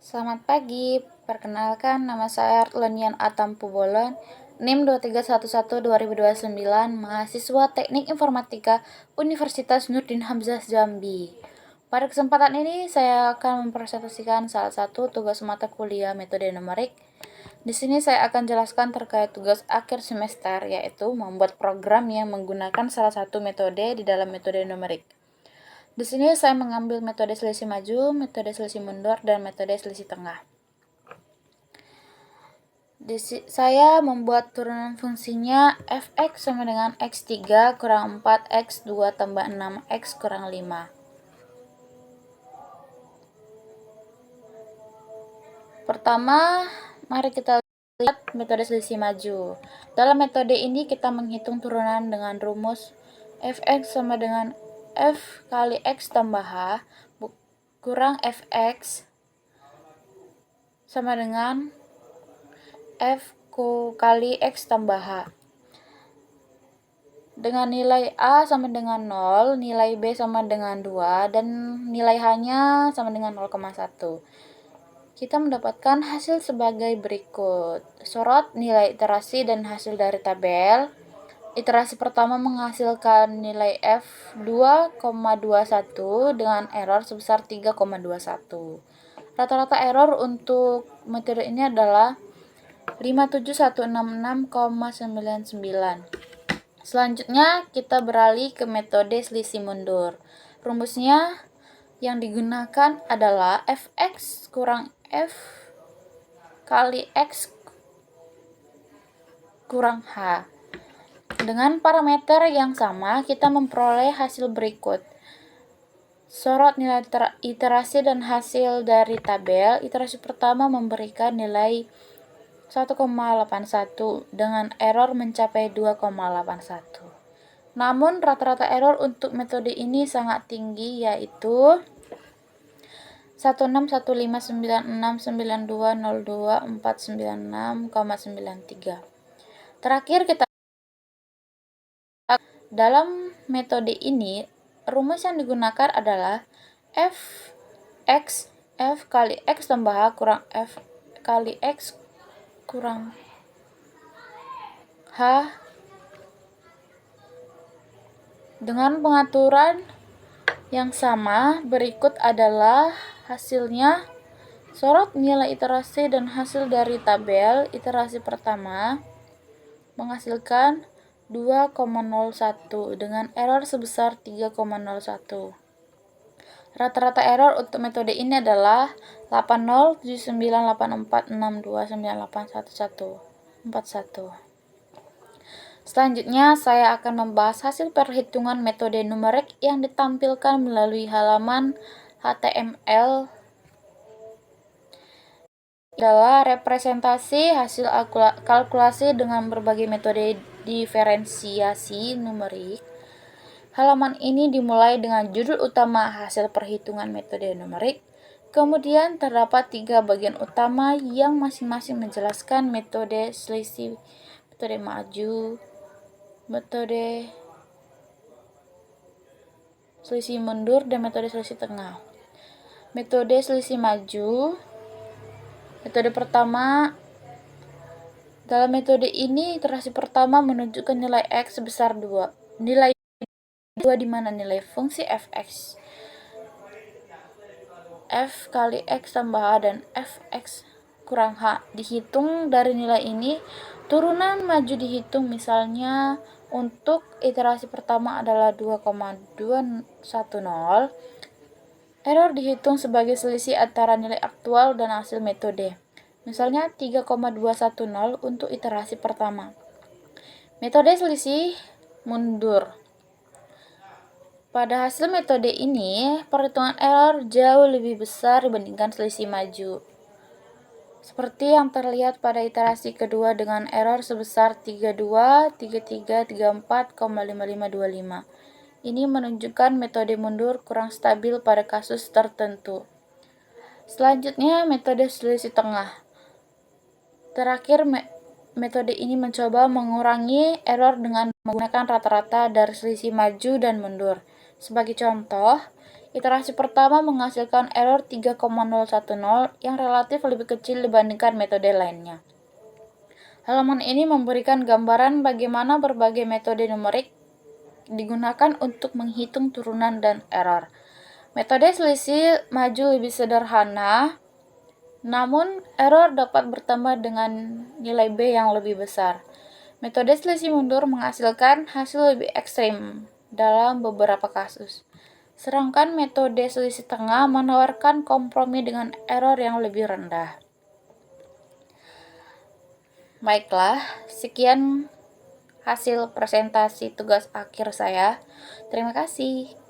Selamat pagi, perkenalkan nama saya Arlenian Atampu Bolon, NIM 2311-2029, mahasiswa Teknik Informatika Universitas Nurdin Hamzah Jambi. Pada kesempatan ini saya akan mempresentasikan salah satu tugas mata kuliah metode numerik. Di sini saya akan jelaskan terkait tugas akhir semester, yaitu membuat program yang menggunakan salah satu metode di dalam metode numerik. Di sini saya mengambil metode selisih maju, metode selisih mundur, dan metode selisih tengah. Saya membuat turunan fungsinya fx sama dengan x3 kurang 4x2 tambah 6x kurang 5. Pertama, mari kita lihat metode selisih maju. Dalam metode ini kita menghitung turunan dengan rumus fx sama dengan f kali x tambah h kurang fx sama dengan f kali x tambah h. Dengan nilai A sama dengan 0, nilai B sama dengan 2, dan nilai H-nya sama dengan 0,1. Kita mendapatkan hasil sebagai berikut. Sorot nilai iterasi dan hasil dari tabel. Iterasi pertama menghasilkan nilai F 2,21 dengan error sebesar 3,21. Rata-rata error untuk metode ini adalah 57166,99. Selanjutnya kita beralih ke metode selisih mundur. Rumusnya yang digunakan adalah fx kurang f kali x kurang h. Dengan parameter yang sama, kita memperoleh hasil berikut. Sorot nilai iterasi dan hasil dari tabel. Iterasi pertama memberikan nilai 1,81 dengan error mencapai 2,81. Namun rata-rata error untuk metode ini sangat tinggi, yaitu 1615969202496,93. Terakhir kita dalam metode ini rumus yang digunakan adalah f kali x tambah h kurang f kali x kurang h dengan pengaturan yang sama. Berikut adalah hasilnya. Sorot nilai iterasi dan hasil dari tabel. Iterasi pertama menghasilkan 2,01 dengan error sebesar 3,01. Rata-rata error untuk metode ini adalah 80798462981141. Selanjutnya saya akan membahas hasil perhitungan metode numerik yang ditampilkan melalui halaman HTML. Adalah representasi hasil kalkulasi dengan berbagai metode diferensiasi numerik. Halaman ini dimulai dengan judul utama hasil perhitungan metode numerik. Kemudian terdapat 3 bagian utama yang masing-masing menjelaskan metode selisih, metode maju, metode selisih mundur, dan metode selisih tengah. Metode selisih maju. Metode pertama, dalam metode ini iterasi pertama menunjukkan nilai x sebesar 2. Nilai 2 di mana nilai fungsi fx f kali x tambah h dan fx kurang h dihitung. Dari nilai ini turunan maju dihitung. Misalnya untuk iterasi pertama adalah 2,210. Error dihitung sebagai selisih antara nilai aktual dan hasil metode. Misalnya 3,210 untuk iterasi pertama. Metode selisih mundur. Pada hasil metode ini, perhitungan error jauh lebih besar dibandingkan selisih maju. Seperti yang terlihat pada iterasi kedua dengan error sebesar 323334,5525. Ini menunjukkan metode mundur kurang stabil pada kasus tertentu. Selanjutnya, metode selisih tengah. Terakhir, metode ini mencoba mengurangi error dengan menggunakan rata-rata dari selisih maju dan mundur. Sebagai contoh, Iterasi pertama menghasilkan error 3,010 yang relatif lebih kecil dibandingkan metode lainnya. Halaman ini memberikan gambaran bagaimana berbagai metode numerik digunakan untuk menghitung turunan dan error. Metode selisih maju lebih sederhana, namun error dapat bertambah dengan nilai B yang lebih besar. Metode selisih mundur menghasilkan hasil lebih ekstrim dalam beberapa kasus. Sedangkan metode selisih tengah menawarkan kompromi dengan error yang lebih rendah. Baiklah, sekian hasil presentasi tugas akhir saya. Terima kasih.